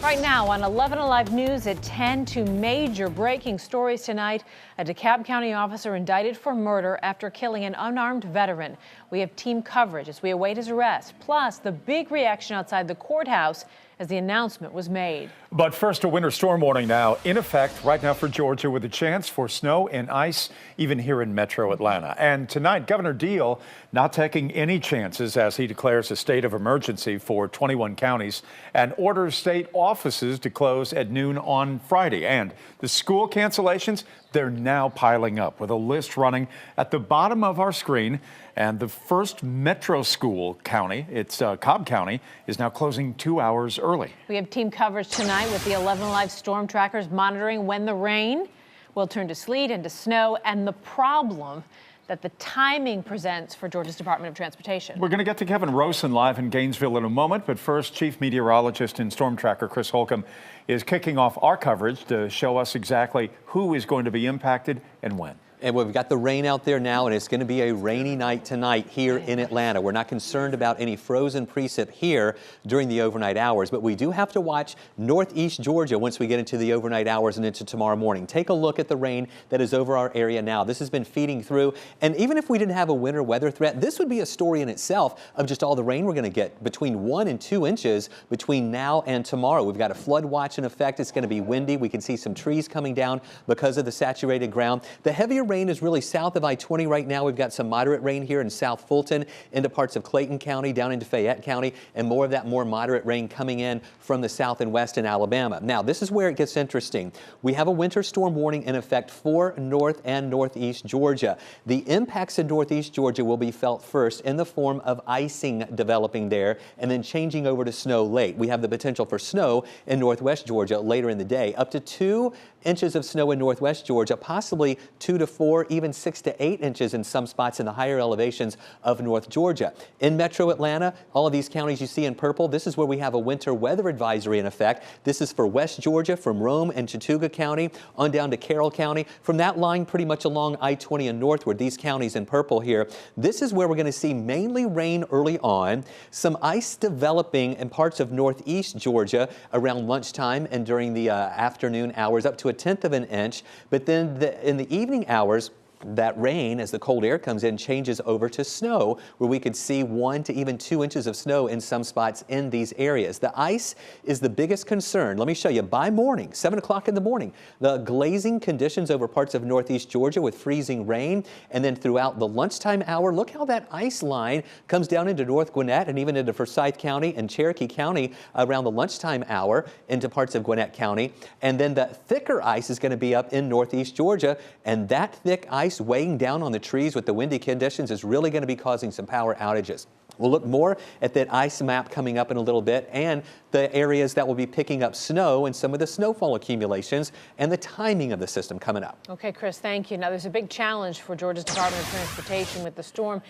Right now on 11 Alive News at 10, two major breaking stories tonight. A DeKalb County officer indicted for murder after killing an unarmed veteran. We have team coverage as we await his arrest, plus the big reaction outside the courthouse as the announcement was made. But first, a winter storm warning now in effect right now for Georgia, with a chance for snow and ice even here in metro Atlanta. And tonight, Governor Deal not taking any chances as he declares a state of emergency for 21 counties and orders state offices to close at noon on Friday. And the school cancellations, they're now piling up, with a list running at the bottom of our screen. And the first metro school county, it's Cobb County, is now closing 2 hours early. We have team coverage tonight with the 11 Alive storm trackers monitoring when the rain will turn to sleet and to snow, and the problem that the timing presents for Georgia's Department of Transportation. We're going to get to Kevin Rosen live in Gainesville in a moment, but first, Chief Meteorologist and Storm Tracker Chris Holcomb is kicking off our coverage to show us exactly who is going to be impacted and when. And we've got the rain out there now, and it's going to be a rainy night tonight here in Atlanta. We're not concerned about any frozen precip here during the overnight hours, but we do have to watch northeast Georgia once we get into the overnight hours and into tomorrow morning. Take a look at the rain that is over our area now. This has been feeding through, and even if we didn't have a winter weather threat, this would be a story in itself of just all the rain we're going to get, between 1 and 2 inches between now and tomorrow. We've got a flood watch in effect. It's going to be windy. We can see some trees coming down because of the saturated ground. The heavier rain is really south of I-20 right now. We've got some moderate rain here in South Fulton, into parts of Clayton County, down into Fayette County, and more of that more moderate rain coming in from the south and west in Alabama. Now, this is where it gets interesting. We have a winter storm warning in effect for north and northeast Georgia. The impacts in northeast Georgia will be felt first in the form of icing developing there and then changing over to snow late. We have the potential for snow in northwest Georgia later in the day, up to 2 inches of snow in northwest Georgia, possibly 2 to 4, even 6 to 8 inches in some spots in the higher elevations of North Georgia. In metro Atlanta, all of these counties you see in purple, this is where we have a winter weather advisory in effect. This is for West Georgia, from Rome and Chattooga County on down to Carroll County. From that line pretty much along I-20 and northward, these counties in purple here, this is where we're going to see mainly rain early on, some ice developing in parts of northeast Georgia around lunchtime and during the afternoon hours, up to 1/10 of an inch, but then in the evening hours, that rain, as the cold air comes in, changes over to snow, where we could see 1 to even 2 inches of snow in some spots in these areas. The ice is the biggest concern. Let me show you. By morning, 7 o'clock in the morning, the glazing conditions over parts of northeast Georgia with freezing rain, and then throughout the lunchtime hour, look how that ice line comes down into North Gwinnett and even into Forsyth County and Cherokee County around the lunchtime hour into parts of Gwinnett County. And then the thicker ice is going to be up in northeast Georgia, and that thick ice weighing down on the trees with the windy conditions is really going to be causing some power outages. We'll look more at that ice map coming up in a little bit, and the areas that will be picking up snow and some of the snowfall accumulations and the timing of the system coming up. Okay, Chris, thank you. Now, there's a big challenge for Georgia's Department of Transportation with the storm,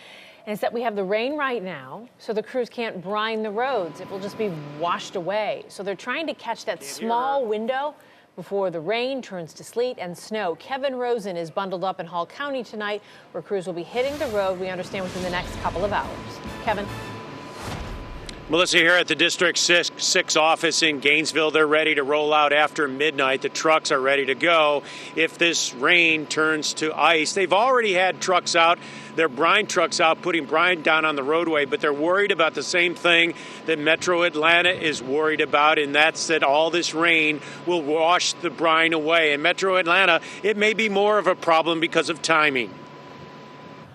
and it's that we have the rain right now, so the crews can't brine the roads. It will just be washed away. So they're trying to catch that small window before the rain turns to sleet and snow. Kevin Rosen is bundled up in Hall County tonight, where crews will be hitting the road, we understand, within the next couple of hours. Kevin? Melissa, here at the District 6 office in Gainesville, they're ready to roll out after midnight. The trucks are ready to go if this rain turns to ice. They've already had trucks out, their brine trucks out, putting brine down on the roadway, but they're worried about the same thing that Metro Atlanta is worried about, and that's that all this rain will wash the brine away. In Metro Atlanta, it may be more of a problem because of timing.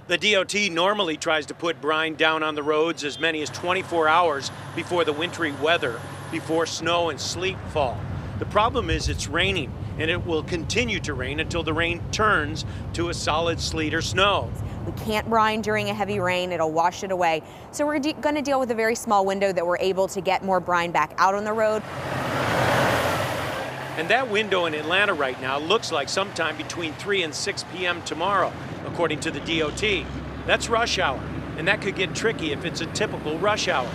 The DOT normally tries to put brine down on the roads as many as 24 hours before the wintry weather, before snow and sleet fall. The problem is it's raining, and it will continue to rain until the rain turns to a solid sleet or snow. We can't brine during a heavy rain. It'll wash it away. So we're going to deal with a very small window that we're able to get more brine back out on the road. And that window in Atlanta right now looks like sometime between 3 and 6 p.m. tomorrow, according to the DOT. That's rush hour, and that could get tricky if it's a typical rush hour.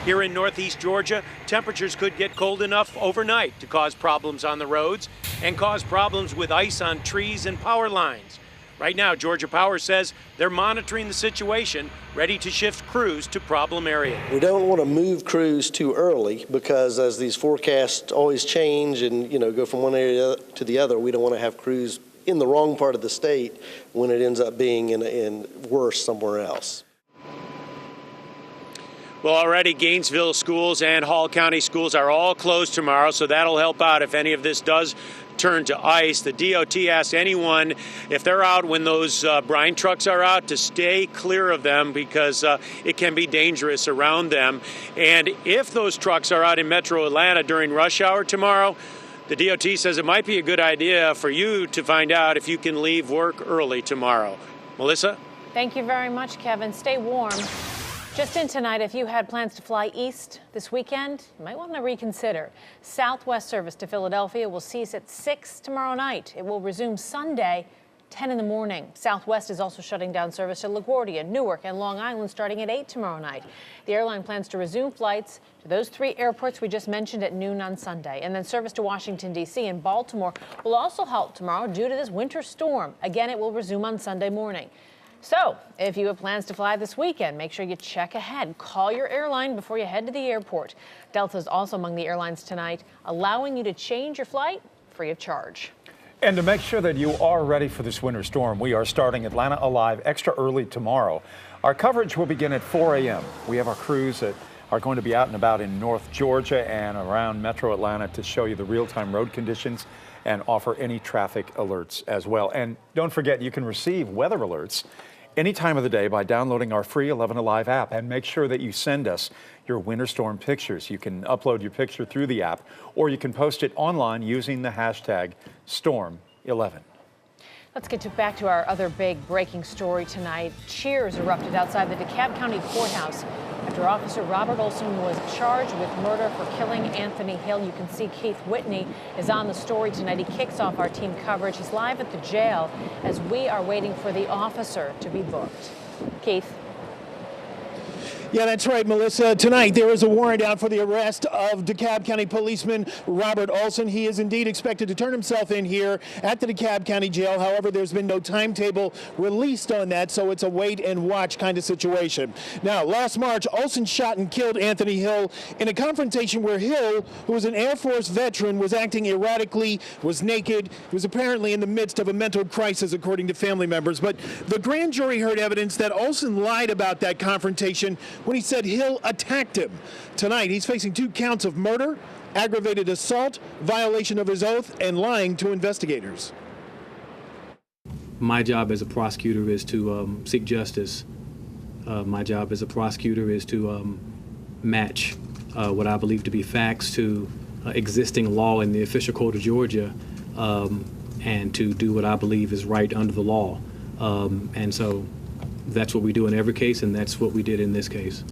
Here in northeast Georgia, temperatures could get cold enough overnight to cause problems on the roads and cause problems with ice on trees and power lines. Right now, Georgia Power says they're monitoring the situation, ready to shift crews to problem area. We don't want to move crews too early because as these forecasts always change and, go from one area to the other, we don't want to have crews in the wrong part of the state when it ends up being in worse somewhere else. Well, already Gainesville schools and Hall County schools are all closed tomorrow, so that'll help out if any of this does turn to ice. The DOT asks anyone, if they're out when those brine trucks are out, to stay clear of them because it can be dangerous around them. And if those trucks are out in Metro Atlanta during rush hour tomorrow, the DOT says it might be a good idea for you to find out if you can leave work early tomorrow. Melissa? Thank you very much, Kevin. Stay warm. Just in tonight, if you had plans to fly east this weekend, you might want to reconsider. Southwest service to Philadelphia will cease at 6 tomorrow night. It will resume Sunday, 10 in the morning. Southwest is also shutting down service to LaGuardia, Newark, and Long Island starting at 8 tomorrow night. The airline plans to resume flights to those 3 airports we just mentioned at noon on Sunday. And then service to Washington, D.C. and Baltimore will also halt tomorrow due to this winter storm. Again, it will resume on Sunday morning. So, if you have plans to fly this weekend, make sure you check ahead. Call your airline before you head to the airport. Delta is also among the airlines tonight, allowing you to change your flight free of charge. And to make sure that you are ready for this winter storm, we are starting Atlanta Alive extra early tomorrow. Our coverage will begin at 4 a.m. We have our crews that are going to be out and about in North Georgia and around Metro Atlanta to show you the real-time road conditions and offer any traffic alerts as well. And don't forget, you can receive weather alerts any time of the day by downloading our free 11 Alive app, and make sure that you send us your winter storm pictures. You can upload your picture through the app, or you can post it online using the hashtag Storm11. Let's get back to our other big breaking story tonight. Cheers erupted outside the DeKalb County Courthouse after Officer Robert Olson was charged with murder for killing Anthony Hill. You can see Keith Whitney is on the story tonight. He kicks off our team coverage. He's live at the jail as we are waiting for the officer to be booked. Keith. Yeah, that's right, Melissa. Tonight, there is a warrant out for the arrest of DeKalb County policeman Robert Olson. He is indeed expected to turn himself in here at the DeKalb County Jail. However, there's been no timetable released on that, so it's a wait and watch kind of situation. Now, last March, Olson shot and killed Anthony Hill in a confrontation where Hill, who was an Air Force veteran, was acting erratically, was naked, was apparently in the midst of a mental crisis, according to family members. But the grand jury heard evidence that Olson lied about that confrontation when he said Hill attacked him. Tonight, he's facing 2 counts of murder, aggravated assault, violation of his oath, and lying to investigators. My job as a prosecutor is to seek justice. My job as a prosecutor is to match what I believe to be facts to existing law in the official code of Georgia, and to do what I believe is right under the law. And so that's what we do in every case, and that's what we did in this case.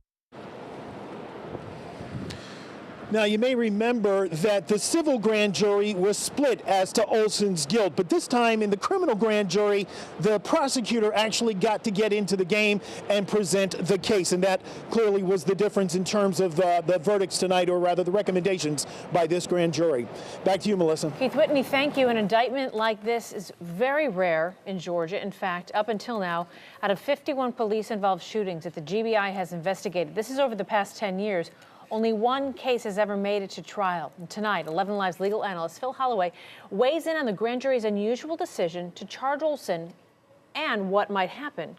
Now, you may remember that the civil grand jury was split as to Olson's guilt, but this time in the criminal grand jury, the prosecutor actually got to get into the game and present the case, and that clearly was the difference in terms of the verdicts tonight, or rather the recommendations by this grand jury. Back to you, Melissa. Keith Whitney, thank you. An indictment like this is very rare in Georgia. In fact, up until now, out of 51 police-involved shootings that the GBI has investigated, this is over the past 10 years, only 1 case has ever made it to trial. And tonight, 11 Live's legal analyst Phil Holloway weighs in on the grand jury's unusual decision to charge Olson and what might happen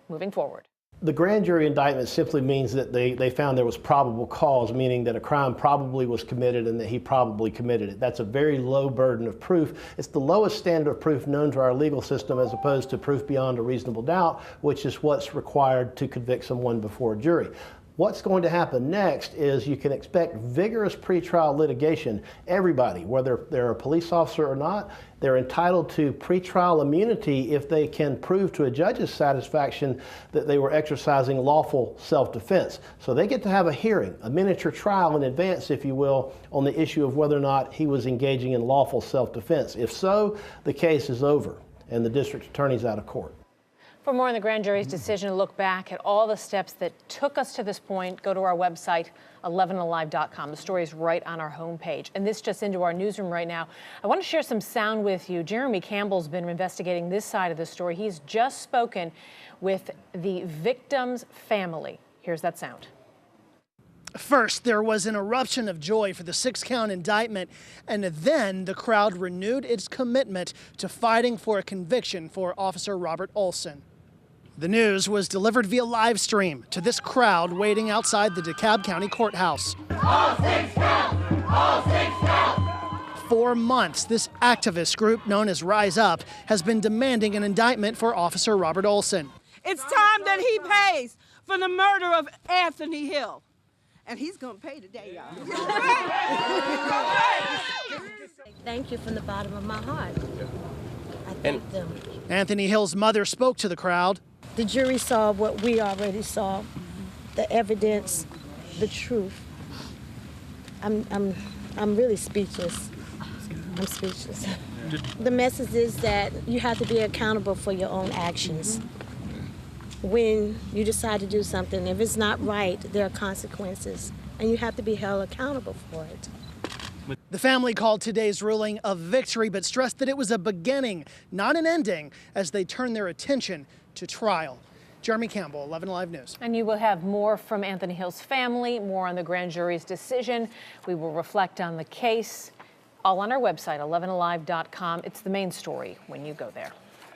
moving forward. The grand jury indictment simply means that they found there was probable cause, meaning that a crime probably was committed and that he probably committed it. That's a very low burden of proof. It's the lowest standard of proof known to our legal system, as opposed to proof beyond a reasonable doubt, which is what's required to convict someone before a jury. What's going to happen next is you can expect vigorous pretrial litigation. Everybody, whether they're a police officer or not, they're entitled to pretrial immunity if they can prove to a judge's satisfaction that they were exercising lawful self-defense. So they get to have a hearing, a miniature trial in advance, if you will, on the issue of whether or not he was engaging in lawful self-defense. If so, the case is over and the district attorney's out of court. For more on the grand jury's decision, look back at all the steps that took us to this point, go to our website, 11alive.com. The story is right on our homepage. And this just into our newsroom right now. I want to share some sound with you. Jeremy Campbell's been investigating this side of the story. He's just spoken with the victim's family. Here's that sound. First, there was an eruption of joy for the 6-count indictment, and then the crowd renewed its commitment to fighting for a conviction for Officer Robert Olson. The news was delivered via live stream to this crowd waiting outside the DeKalb County Courthouse. All 6 count! All 6 count! 4 months, this activist group known as Rise Up has been demanding an indictment for Officer Robert Olson. It's time that he pays for the murder of Anthony Hill. And he's going to pay today, y'all. Thank you from the bottom of my heart. I thank them. Anthony Hill's mother spoke to the crowd. The jury saw what we already saw, the evidence, the truth. I'm really speechless. I'm speechless. The message is that you have to be accountable for your own actions. When you decide to do something, if it's not right, there are consequences, and you have to be held accountable for it. The family called today's ruling a victory, but stressed that it was a beginning, not an ending, as they turn their attention to trial. Jeremy Campbell, 11 Alive News. And you will have more from Anthony Hill's family, more on the grand jury's decision. We will reflect on the case, all on our website, 11alive.com. It's the main story when you go there.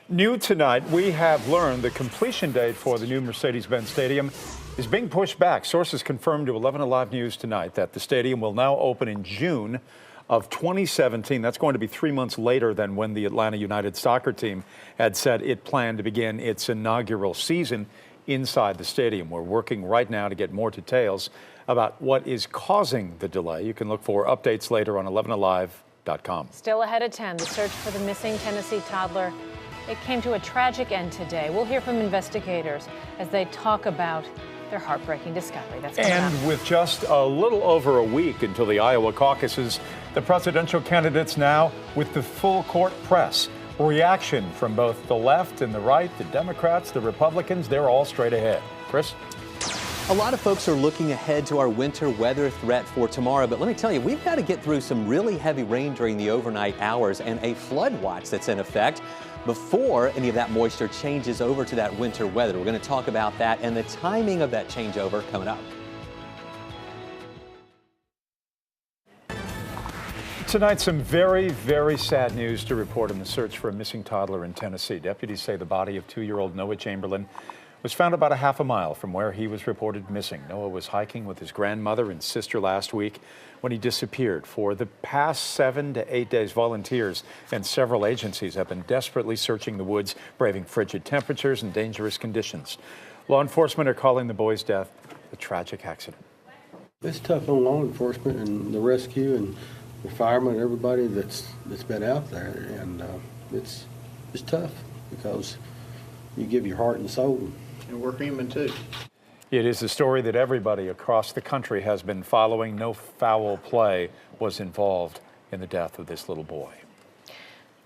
New tonight, we have learned the completion date for the new Mercedes-Benz Stadium is being pushed back. Sources confirmed to 11 Alive News tonight that the stadium will now open in June of 2017. That's going to be 3 months later than when the Atlanta United soccer team had said it planned to begin its inaugural season inside the stadium. We're working right now to get more details about what is causing the delay. You can look for updates later on 11alive.com. Still ahead at 10, the search for the missing Tennessee toddler. It came to a tragic end today. We'll hear from investigators as they talk about their heartbreaking discovery. That's coming up. And with just a little over a week until the Iowa caucuses, the presidential candidates now with the full court press. Reaction from both the left and the right, the Democrats, the Republicans, they're all straight ahead. Chris? A lot of folks are looking ahead to our winter weather threat for tomorrow, but let me tell you, we've got to get through some really heavy rain during the overnight hours and a flood watch that's in effect before any of that moisture changes over to that winter weather. We're going to talk about that and the timing of that changeover coming up. Tonight, some very, very sad news to report in the search for a missing toddler in Tennessee. Deputies say the body of 2-year-old Noah Chamberlain was found about a half a mile from where he was reported missing. Noah was hiking with his grandmother and sister last week when he disappeared. For the past 7 to 8 days, volunteers and several agencies have been desperately searching the woods, braving frigid temperatures and dangerous conditions. Law enforcement are calling the boy's death a tragic accident. It's tough on law enforcement and the rescue and the firemen, everybody that's been out there, and it's tough because you give your heart and soul. And we're human too. It is a story that everybody across the country has been following. No foul play was involved in the death of this little boy.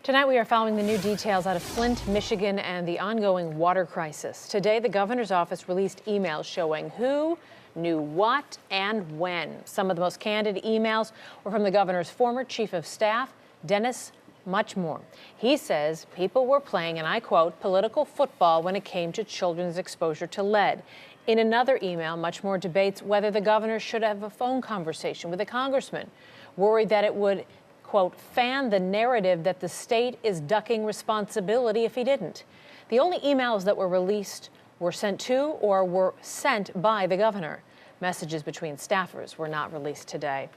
Tonight we are following the new details out of Flint, Michigan, and the ongoing water crisis. Today the governor's office released emails showing who knew what and when. Some of the most candid emails were from the governor's former chief of staff, Dennis Muchmore. He says people were playing, and I quote, political football when it came to children's exposure to lead. In another email, Muchmore debates whether the governor should have a phone conversation with a congressman, worried that it would, quote, fan the narrative that the state is ducking responsibility if he didn't. The only emails that were released were sent to or were sent by the governor. Messages between staffers were not released today.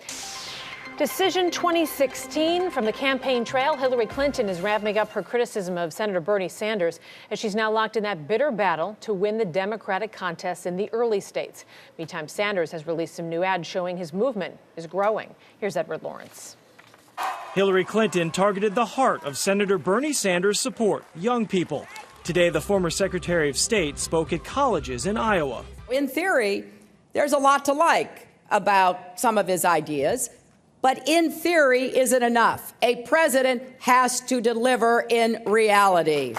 Decision 2016 from the campaign trail. Hillary Clinton is ramping up her criticism of Senator Bernie Sanders as she's now locked in that bitter battle to win the Democratic contest in the early states. Meantime, Sanders has released some new ads showing his movement is growing. Here's Edward Lawrence. Hillary Clinton targeted the heart of Senator Bernie Sanders' support, young people. Today, the former Secretary of State spoke at colleges in Iowa. In theory, there's a lot to like about some of his ideas. But in theory isn't enough. A president has to deliver in reality.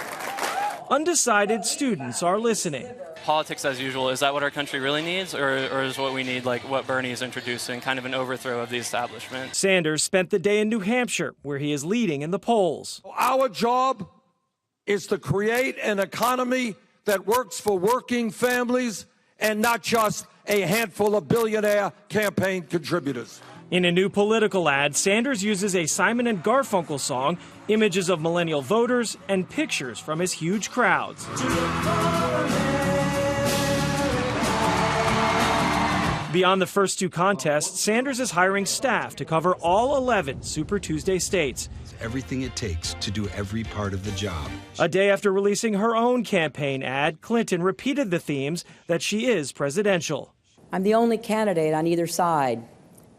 undecided students are listening. Politics as usual, is that what our country really needs, or is what we need like what Bernie is introducing, kind of an overthrow of the establishment? Sanders spent the day in New Hampshire, where he is leading in the polls. Our job is to create an economy that works for working families and not just a handful of billionaire campaign contributors. In a new political ad, Sanders uses a Simon and Garfunkel song, images of millennial voters, and pictures from his huge crowds. Beyond the first two contests, Sanders is hiring staff to cover all 11 Super Tuesday states. Everything it takes to do every part of the job. A day after releasing her own campaign ad, Clinton repeated the themes that she is presidential. I'm the only candidate on either side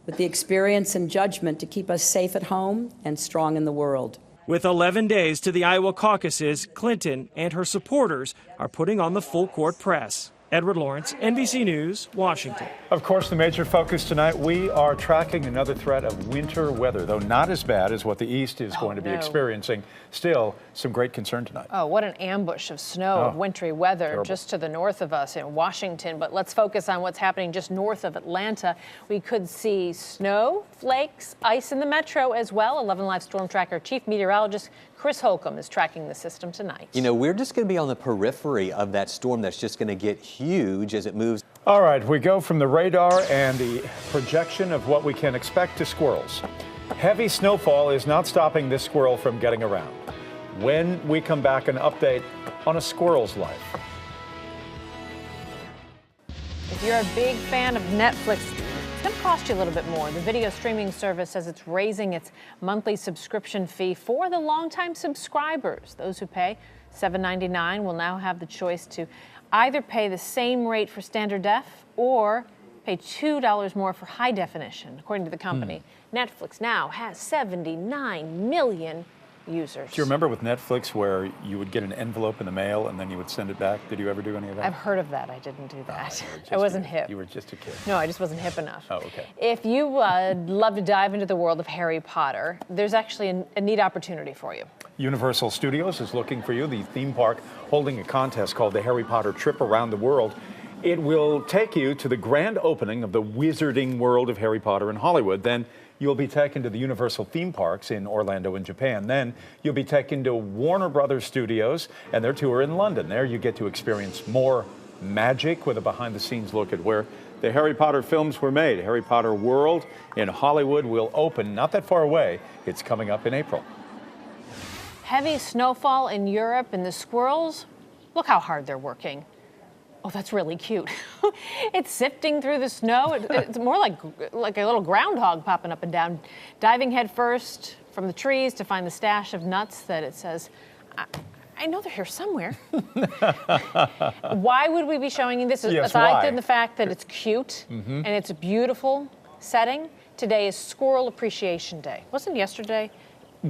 with the experience and judgment to keep us safe at home and strong in the world. With 11 days to the Iowa caucuses, Clinton and her supporters are putting on the full court press. Edward Lawrence, NBC News, Washington. Of course, the major focus tonight, we are tracking another threat of winter weather, though not as bad as what the East is going to be experiencing. Still, some great concern tonight. Oh, what an ambush of snow, of wintry weather terrible. Just to the north of us in Washington. But let's focus on what's happening just north of Atlanta. We could see snow, flakes, ice in the metro as well. 11 Live Storm Tracker Chief Meteorologist Chris Holcomb is tracking the system tonight. You know, we're just going to be on the periphery of that storm that's just going to get huge as it moves. All right, we go from the radar and the projection of what we can expect to squirrels. Heavy snowfall is not stopping this squirrel from getting around. When we come back, an update on a squirrel's life. If you're a big fan of Netflix, it's going to cost you a little bit more. The video streaming service says it's raising its monthly subscription fee for the longtime subscribers. Those who pay $7.99 will now have the choice to either pay the same rate for standard def or pay $2 more for high definition, according to the company. Netflix now has 79 million users. Do you remember with Netflix where you would get an envelope in the mail and then you would send it back? Did you ever do any of that? I've heard of that. I didn't do that. I wasn't hip. You were just a kid. No, I just wasn't hip enough. Oh, okay. If you love to dive into the world of Harry Potter, there's actually a neat opportunity for you. Universal Studios is looking for you, the theme park, holding a contest called the Harry Potter Trip Around the World. It will take you to the grand opening of the wizarding world of Harry Potter in Hollywood. Then you'll be taken to the Universal theme parks in Orlando and Japan. Then you'll be taken to Warner Brothers Studios and their tour in London. There you get to experience more magic with a behind-the-scenes look at where the Harry Potter films were made. Harry Potter World in Hollywood will open not that far away. It's coming up in April. Heavy snowfall in Europe, and the squirrels, look how hard they're working. Oh, that's really cute. It's sifting through the snow. It's more like a little groundhog popping up and down, diving head first from the trees to find the stash of nuts that it says, I know they're here somewhere. Why would we be showing you this? Yes, aside why? from the fact that it's cute and it's a beautiful setting, today is Squirrel Appreciation Day. Wasn't yesterday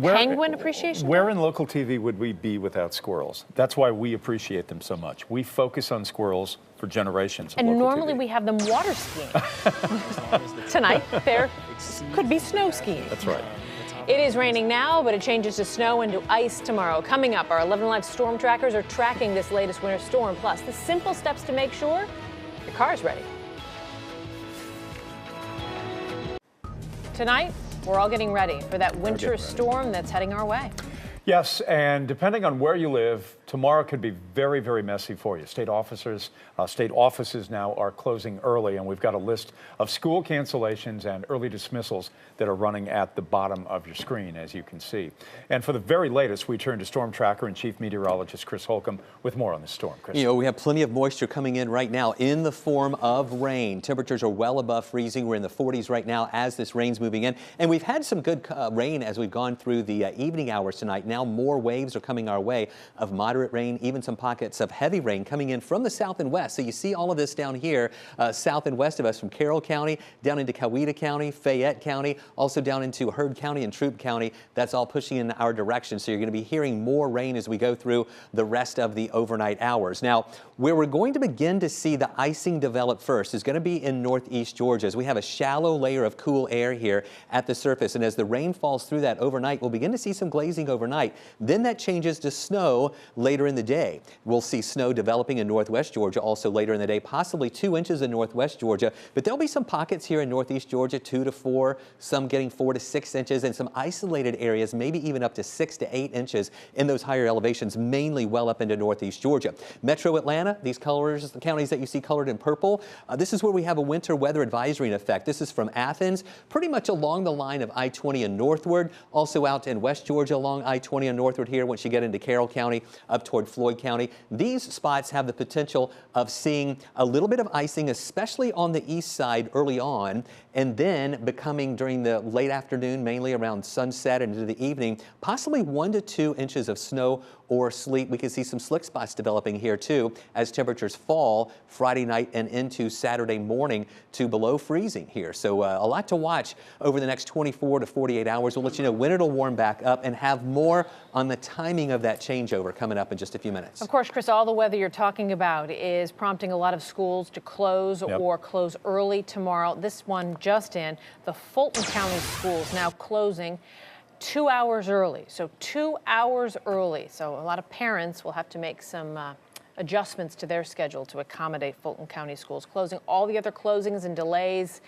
Penguin Appreciation Day? Where in local TV would we be without squirrels? That's why we appreciate them so much. We focus on squirrels for generations. And normally we have them water skiing. Tonight, there could be snow skiing. That's right. It is raining now, but it changes to snow and to ice tomorrow. Coming up, our 11 Live storm trackers are tracking this latest winter storm, plus the simple steps to make sure your car's ready. Tonight, we're all getting ready for that winter storm that's heading our way. Yes, and depending on where you live, tomorrow could be very, very messy for you. State offices now are closing early, and we've got a list of school cancellations and early dismissals that are running at the bottom of your screen, as you can see. And for the very latest, we turn to Storm Tracker and Chief Meteorologist Chris Holcomb with more on the storm. Chris. You know, we have plenty of moisture coming in right now in the form of rain. Temperatures are well above freezing. We're in the 40s right now as this rain's moving in. And we've had some good rain as we've gone through the evening hours tonight. Now more waves are coming our way of moderate rain, even some pockets of heavy rain coming in from the south and west. So you see all of this down here, south and west of us from Carroll County, down into Coweta County, Fayette County, also down into Heard County and Troup County. That's all pushing in our direction. So you're going to be hearing more rain as we go through the rest of the overnight hours. Now, where we're going to begin to see the icing develop first is going to be in northeast Georgia, as we have a shallow layer of cool air here at the surface. And as the rain falls through that overnight, we'll begin to see some glazing overnight. Then that changes to snow later later in the day. We'll see snow developing in northwest Georgia also later in the day, possibly 2 inches in northwest Georgia, but there'll be some pockets here in northeast Georgia, 2 to 4, some getting 4 to 6 inches, and some isolated areas, maybe even up to 6 to 8 inches in those higher elevations, mainly well up into northeast Georgia. Metro Atlanta, these colors, the counties that you see colored in purple, this is where we have a winter weather advisory in effect. This is from Athens, pretty much along the line of I-20 and northward, also out in West Georgia along I-20 and northward here once you get into Carroll County, up toward Floyd County. These spots have the potential of seeing a little bit of icing, especially on the east side early on, and then becoming during the late afternoon, mainly around sunset and into the evening, possibly 1 to 2 inches of snow or sleet. We can see some slick spots developing here too as temperatures fall Friday night and into Saturday morning to below freezing here. So a lot to watch over the next 24 to 48 hours. We'll let you know when it'll warm back up and have more on the timing of that changeover coming up in just a few minutes. Of course, Chris, all the weather you're talking about is prompting a lot of schools to close or close early tomorrow. This one just in, the Fulton County schools now closing 2 hours early. So 2 hours early. So a lot of parents will have to make some adjustments to their schedule to accommodate Fulton County schools closing. All the other closings and delays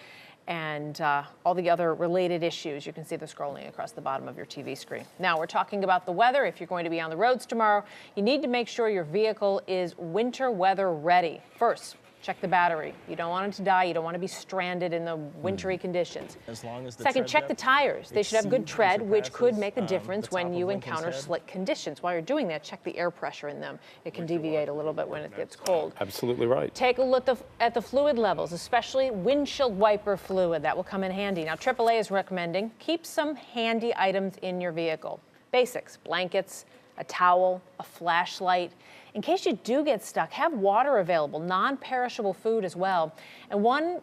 and all the other related issues, you can see the scrolling across the bottom of your TV screen. Now we're talking about the weather. If you're going to be on the roads tomorrow, you need to make sure your vehicle is winter weather ready. First, check the battery. You don't want it to die. You don't want to be stranded in the wintry conditions. As long as the Second, check the tires. They should have good tread, which could make a the difference top when of you Lincoln's encounter head. slick conditions. While you're doing that, check the air pressure in them. It can deviate a little bit when it gets cold. Absolutely right. Take a look at the fluid levels, especially windshield wiper fluid. That will come in handy. Now, AAA is recommending keep some handy items in your vehicle. Basics, blankets, a towel, a flashlight. In case you do get stuck, have water available, non-perishable food as well. And one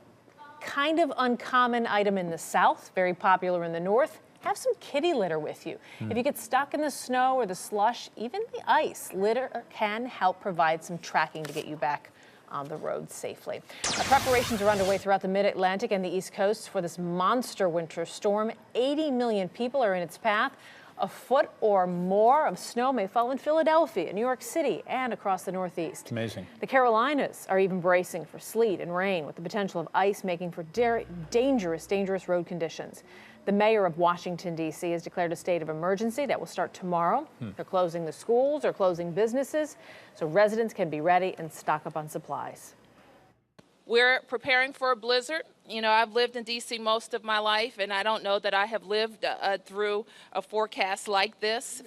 kind of uncommon item in the South, very popular in the North, have some kitty litter with you. If you get stuck in the snow or the slush, even the ice, litter can help provide some tracking to get you back on the road safely. Preparations are underway throughout the Mid-Atlantic and the East Coast for this monster winter storm. 80 million people are in its path. A foot or more of snow may fall in Philadelphia, New York City, and across the Northeast. Amazing. The Carolinas are even bracing for sleet and rain, with the potential of ice making for dangerous road conditions. The mayor of Washington, D.C. has declared a state of emergency that will start tomorrow. They're closing the schools or closing businesses, so residents can be ready and stock up on supplies. We're preparing for a blizzard. You know, I've lived in D.C. most of my life, and I don't know that I have lived through a forecast like this.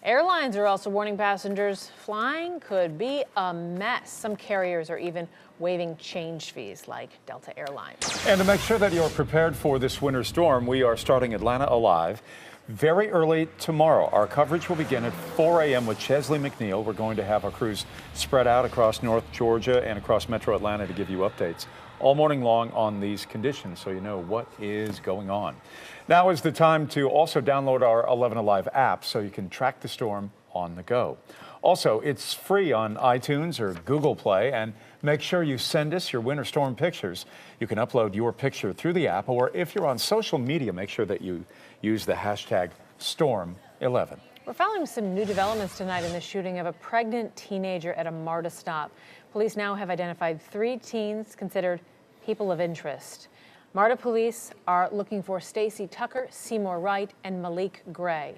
Airlines are also warning passengers flying could be a mess. Some carriers are even waiving change fees like Delta Airlines. And to make sure that you're prepared for this winter storm, we are starting Atlanta Alive very early tomorrow. Our coverage will begin at 4 a.m. with Chesley McNeil. We're going to have our crews spread out across North Georgia and across Metro Atlanta to give you updates all morning long on these conditions so you know what is going on. Now is the time to also download our 11 Alive app so you can track the storm on the go. Also, it's free on iTunes or Google Play, and make sure you send us your winter storm pictures. You can upload your picture through the app, or if you're on social media, make sure that you use the hashtag Storm11. We're following some new developments tonight in the shooting of a pregnant teenager at a MARTA stop. Police now have identified 3 teens considered people of interest. MARTA police are looking for Stacy Tucker, Seymour Wright, and Malik Gray.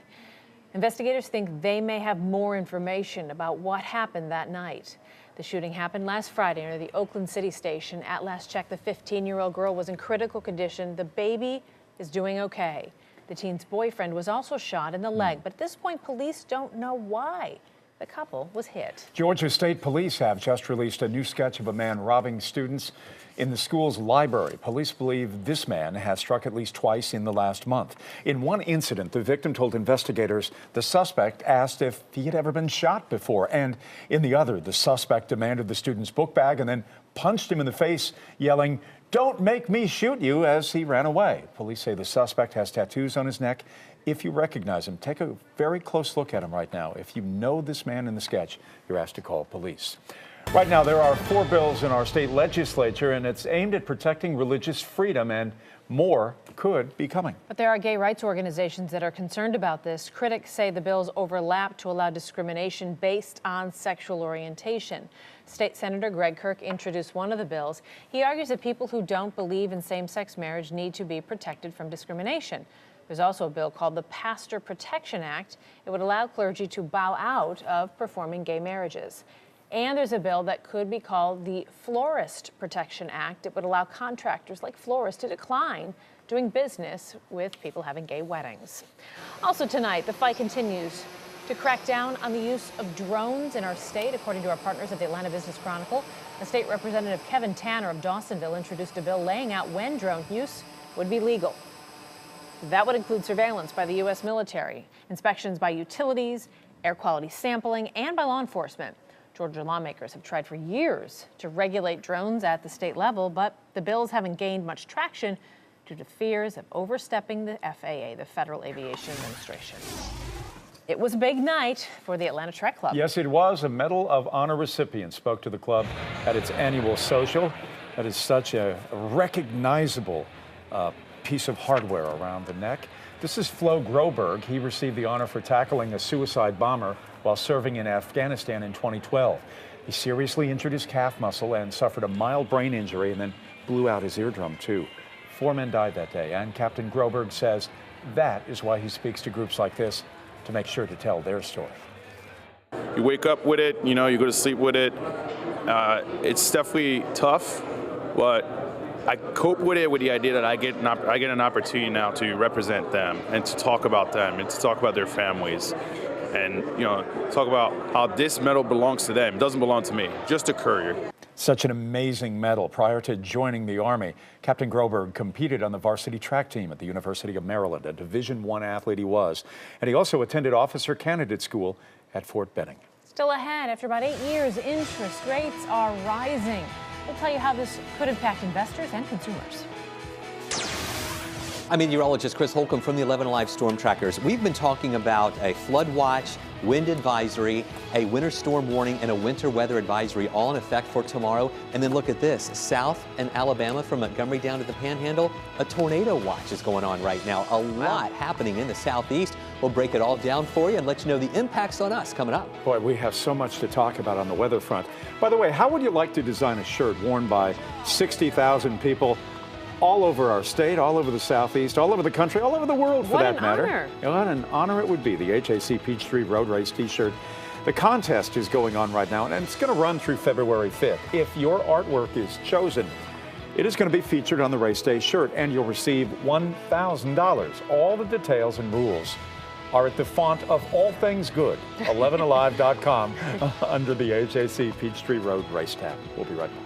Investigators think they may have more information about what happened that night. The shooting happened last Friday near the Oakland City Station. At last check, the 15-year-old girl was in critical condition. The baby is doing okay. The teen's boyfriend was also shot in the leg, but at this point, police don't know why the couple was hit. Georgia State Police have just released a new sketch of a man robbing students in the school's library. Police believe this man has struck at least twice in the last month. In one incident, the victim told investigators the suspect asked if he had ever been shot before. And in the other, the suspect demanded the student's book bag and then punched him in the face, yelling, "Don't make me shoot you," as he ran away. Police say the suspect has tattoos on his neck. If you recognize him, take a very close look at him right now. If you know this man in the sketch, you're asked to call police. Right now, there are 4 bills in our state legislature, and it's aimed at protecting religious freedom, and more could be coming. But there are gay rights organizations that are concerned about this. Critics say the bills overlap to allow discrimination based on sexual orientation. State Senator Greg Kirk introduced one of the bills. He argues that people who don't believe in same-sex marriage need to be protected from discrimination. There's also a bill called the Pastor Protection Act. It would allow clergy to bow out of performing gay marriages. And there's a bill that could be called the Florist Protection Act. It would allow contractors like florists to decline doing business with people having gay weddings. Also tonight, the fight continues to crack down on the use of drones in our state. According to our partners at the Atlanta Business Chronicle, the state representative Kevin Tanner of Dawsonville introduced a bill laying out when drone use would be legal. That would include surveillance by the U.S. military, inspections by utilities, air quality sampling, and by law enforcement. Georgia lawmakers have tried for years to regulate drones at the state level, but the bills haven't gained much traction due to fears of overstepping the FAA, the Federal Aviation Administration. It was a big night for the Atlanta Trek Club. Yes, it was. A Medal of Honor recipient spoke to the club at its annual social. That is such a recognizable piece of hardware around the neck. This is Flo Groberg. He received the honor for tackling a suicide bomber while serving in Afghanistan in 2012. He seriously injured his calf muscle and suffered a mild brain injury and then blew out his eardrum too. 4 men died that day, and Captain Groberg says that is why he speaks to groups like this, to make sure to tell their story. You wake up with it, you go to sleep with it. It's definitely tough, but I cope with it with the idea that I get an opportunity now to represent them and to talk about them and to talk about their families and talk about how this medal belongs to them. It doesn't belong to me, just a courier. Such an amazing medal. Prior to joining the Army, Captain Groberg competed on the varsity track team at the University of Maryland, a Division I athlete he was. And he also attended officer candidate school at Fort Benning. Still ahead, after about 8 years, interest rates are rising. We'll tell you how this could impact investors and consumers. I'm meteorologist Chris Holcomb from the 11 Alive Storm Trackers. We've been talking about a flood watch, wind advisory, a winter storm warning, and a winter weather advisory all in effect for tomorrow. And then look at this, South and Alabama from Montgomery down to the Panhandle, a tornado watch is going on right now. A lot happening in the southeast. We'll break it all down for you and let you know the impacts on us coming up. Boy, we have so much to talk about on the weather front. By the way, how would you like to design a shirt worn by 60,000 people all over our state, all over the southeast, all over the country, all over the world for that matter? What an honor it would be, the HAC Peachtree Road Race t-shirt. The contest is going on right now, and it's going to run through February 5th. If your artwork is chosen, it is going to be featured on the race day shirt, and you'll receive $1,000. All the details and rules are at the font of all things good, 11alive.com, under the HAC Peachtree Road Race tab. We'll be right back.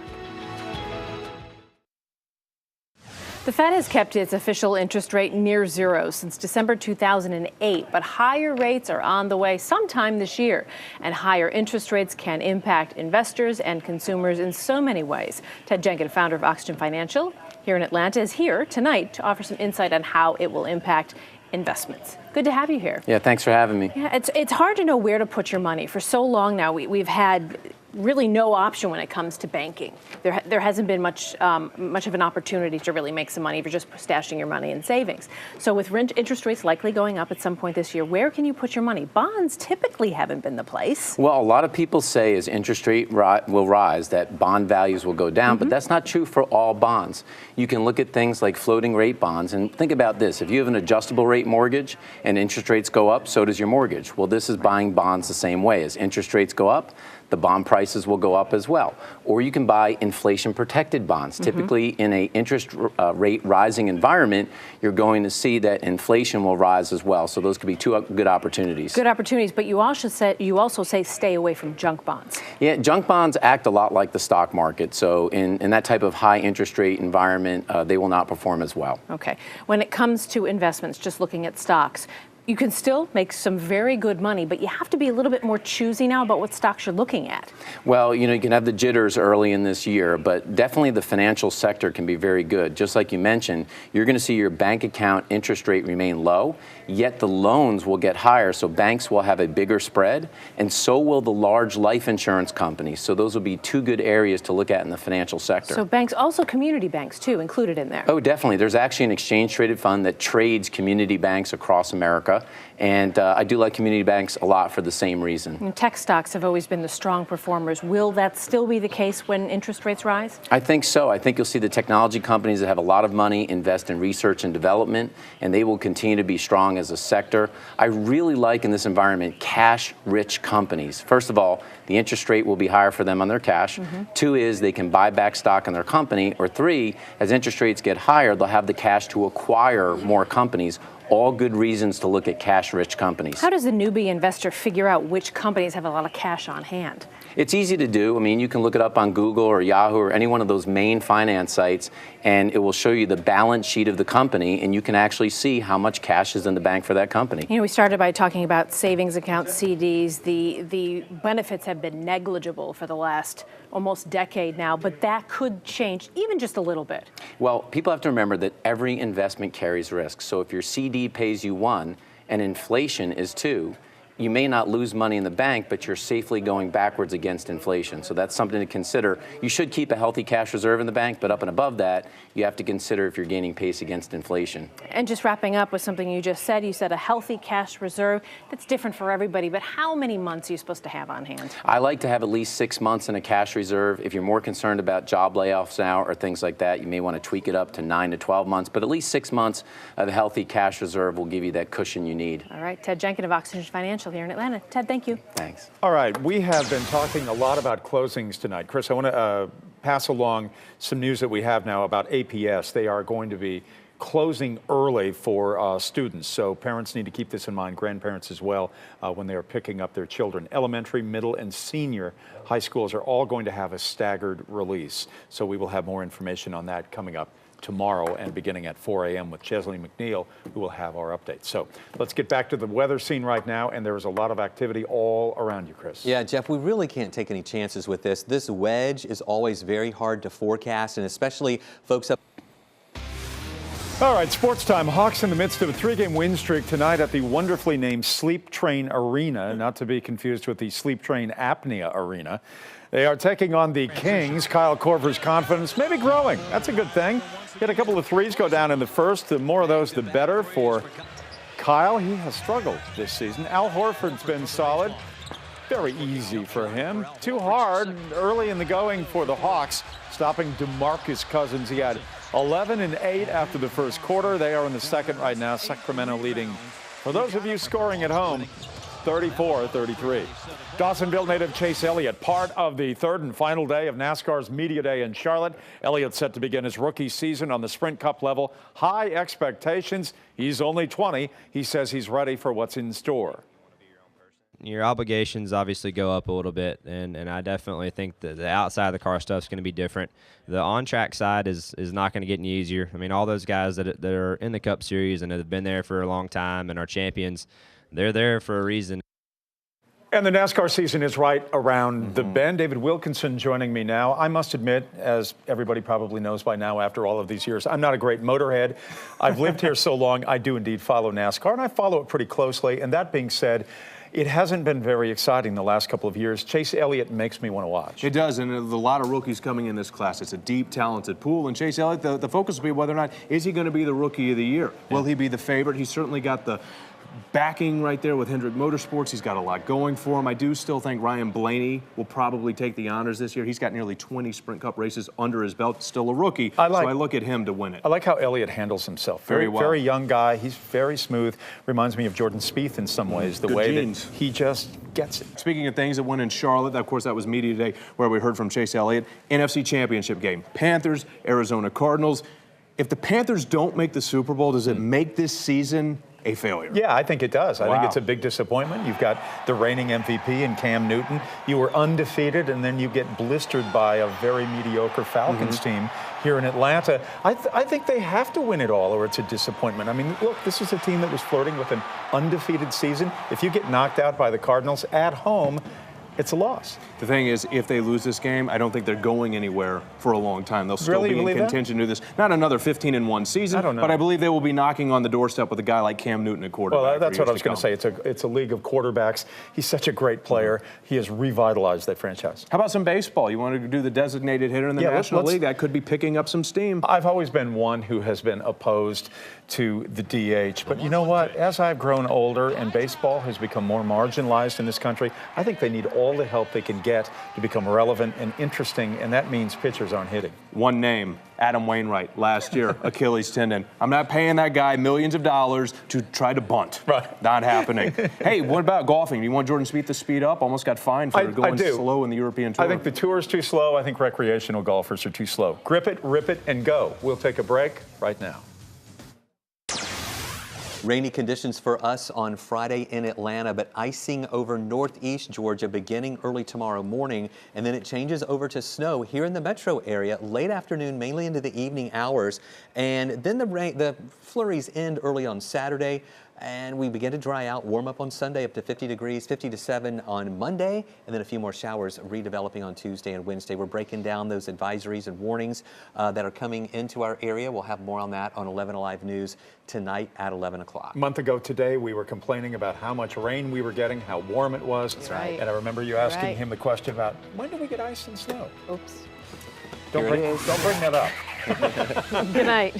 The Fed has kept its official interest rate near zero since December 2008, but higher rates are on the way sometime this year. And higher interest rates can impact investors and consumers in so many ways. Ted Jenkins, founder of Oxygen Financial here in Atlanta, is here tonight to offer some insight on how it will impact investments. Good to have you here. Yeah, thanks for having me. Yeah, it's hard to know where to put your money. For so long now, we've had really no option when it comes to banking. There hasn't been much of an opportunity to really make some money if you're just stashing your money in savings. So with interest rates likely going up at some point this year, where can you put your money? Bonds typically haven't been the place. Well, a lot of people say as interest rate will rise that bond values will go down, but that's not true for all bonds. You can look at things like floating rate bonds and think about this. If you have an adjustable rate mortgage and interest rates go up, so does your mortgage. Well, this is buying bonds the same way. As interest rates go up, the bond prices will go up as well. Or you can buy inflation-protected bonds. Typically, in an interest rate rising environment, you're going to see that inflation will rise as well. So those could be two good opportunities. Good opportunities, but you also say stay away from junk bonds. Yeah, junk bonds act a lot like the stock market. So in that type of high interest rate environment, they will not perform as well. Okay. When it comes to investments, just looking at stocks, You can still make some very good money, but you have to be a little bit more choosy now about what stocks you're looking at. Well, you know, you can have the jitters early in this year, but definitely the financial sector can be very good. Just like you mentioned, you're going to see your bank account interest rate remain low, yet the loans will get higher, so banks will have a bigger spread, and so will the large life insurance companies. So those will be two good areas to look at in the financial sector. So banks, also community banks too, included in there. Oh, definitely. There's actually an exchange-traded fund that trades community banks across America. And I do like community banks a lot for the same reason. And tech stocks have always been the strong performers. Will that still be the case when interest rates rise? I think so. I think you'll see the technology companies that have a lot of money invest in research and development, and they will continue to be strong as a sector. I really like in this environment cash-rich companies. First of all, the interest rate will be higher for them on their cash. Two is they can buy back stock in their company. Or three, as interest rates get higher, they'll have the cash to acquire more companies. All good reasons to look at cash-rich companies. How does a newbie investor figure out which companies have a lot of cash on hand? It's easy to do. I mean, you can look it up on Google or Yahoo or any one of those main finance sites, and it will show you the balance sheet of the company, and you can actually see how much cash is in the bank for that company. You know, we started by talking about savings accounts, CDs. The benefits have been negligible for the last almost decade now, but that could change even just a little bit. Well, people have to remember that every investment carries risk. So if your CD pays you 1 and inflation is 2, you may not lose money in the bank, but you're safely going backwards against inflation. So that's something to consider. You should keep a healthy cash reserve in the bank, but up and above that, you have to consider if you're gaining pace against inflation. And just wrapping up with something you just said a healthy cash reserve. That's different for everybody, but how many months are you supposed to have on hand? I like to have at least 6 months in a cash reserve. If you're more concerned about job layoffs now or things like that, you may want to tweak it up to 9 to 12 months, but at least 6 months of a healthy cash reserve will give you that cushion you need. All right, Ted Jenkins of Oxygen Financial here in Atlanta. Ted, thank you. Thanks. All right, we have been talking a lot about closings tonight. Chris, I want to pass along some news that we have now about APS. They are going to be closing early for students, so parents need to keep this in mind, grandparents as well, when they are picking up their children. Elementary, middle, and senior high schools are all going to have a staggered release, so we will have more information on that coming up tomorrow and beginning at 4 a.m. with Chesley McNeil, who will have our updates. So let's get back to the weather scene right now, and there is a lot of activity all around you, Chris. Yeah, Jeff, we really can't take any chances with this. This wedge is always very hard to forecast, and especially folks up. All right, sports time. Hawks in the midst of a 3-game win streak tonight at the wonderfully named Sleep Train Arena, not to be confused with the Sleep Train Apnea Arena. They are taking on the Kings. Kyle Korver's confidence may be growing. That's a good thing. Hit a couple of threes go down in the first. The more of those, the better for Kyle. He has struggled this season. Al Horford's been solid. Very easy for him. Too hard early in the going for the Hawks, stopping DeMarcus Cousins. He had 11 and 8 after the first quarter. They are in the second right now. Sacramento leading, for those of you scoring at home, 34-33. Dawsonville native Chase Elliott, part of the third and final day of NASCAR's Media Day in Charlotte. Elliott set to begin his rookie season on the Sprint Cup level. High expectations. He's only 20. He says he's ready for what's in store. Your obligations obviously go up a little bit, and I definitely think that the outside of the car stuff is going to be different. The on-track side is not going to get any easier. I mean, all those guys that are in the Cup Series and have been there for a long time and are champions, they're there for a reason. And the NASCAR season is right around the bend. David Wilkinson joining me now. I must admit, as everybody probably knows by now after all of these years, I'm not a great motorhead. I've lived here so long, I do indeed follow NASCAR, and I follow it pretty closely. And that being said, it hasn't been very exciting the last couple of years. Chase Elliott makes me want to watch. It does, and there's a lot of rookies coming in this class. It's a deep, talented pool, and Chase Elliott, the focus will be whether or not is he going to be the Rookie of the Year. Will he be the favorite? He's certainly got the backing right there with Hendrick Motorsports. He's got a lot going for him. I do still think Ryan Blaney will probably take the honors this year. He's got nearly 20 Sprint Cup races under his belt, still a rookie, so I look at him to win it. I like how Elliott handles himself. Very well. Very young guy. He's very smooth. Reminds me of Jordan Spieth in some ways, the Good way genes. that he just gets it. Speaking of things that went in Charlotte, of course, that was Media Day where we heard from Chase Elliott. NFC Championship game. Panthers, Arizona Cardinals. If the Panthers don't make the Super Bowl, does it make this season a failure. Yeah, I think it does. I Wow. think it's a big disappointment. You've got the reigning MVP in Cam Newton. You were undefeated, and then you get blistered by a very mediocre Falcons team here in Atlanta. I think they have to win it all, or it's a disappointment. I mean, look, this is a team that was flirting with an undefeated season. If you get knocked out by the Cardinals at home, it's a loss. The thing is, if they lose this game, I don't think they're going anywhere for a long time. They'll still Really? be You in believe that? contention to do this. Not another 15-1 season, I don't know. but I believe they will be knocking on the doorstep with a guy like Cam Newton at quarterback. Well, that's for what I was years going to come. say. It's a league of quarterbacks. He's such a great player. He has revitalized that franchise. How about some baseball? You want to do the designated hitter in the Yeah, National let's- League? That could be picking up some steam. I've always been one who has been opposed to the DH. But you know what? As I've grown older and baseball has become more marginalized in this country, I think they need all the help they can get to become relevant and interesting, and that means pitchers aren't hitting. One name, Adam Wainwright, last year, Achilles tendon. I'm not paying that guy millions of dollars to try to bunt. Right. Not happening. Hey, what about golfing? You want Jordan Spieth to speed up? Almost got fined for going do. slow in the European Tour. I think the tour is too slow. I think recreational golfers are too slow. Grip it, rip it, and go. We'll take a break right now. Rainy conditions for us on Friday in Atlanta, but icing over northeast Georgia beginning early tomorrow morning, and then it changes over to snow here in the metro area late afternoon, mainly into the evening hours, and then the flurries end early on Saturday. And we begin to dry out, warm up on Sunday up to 50 degrees, 50 to 7 on Monday, and then a few more showers redeveloping on Tuesday and Wednesday. We're breaking down those advisories and warnings that are coming into our area. We'll have more on that on 11 Alive News tonight at 11 o'clock. A month ago today, we were complaining about how much rain we were getting, how warm it was. That's right. And I remember you asking Right. him the question about, when do we get ice and snow? Oops. Don't bring that up. Good night.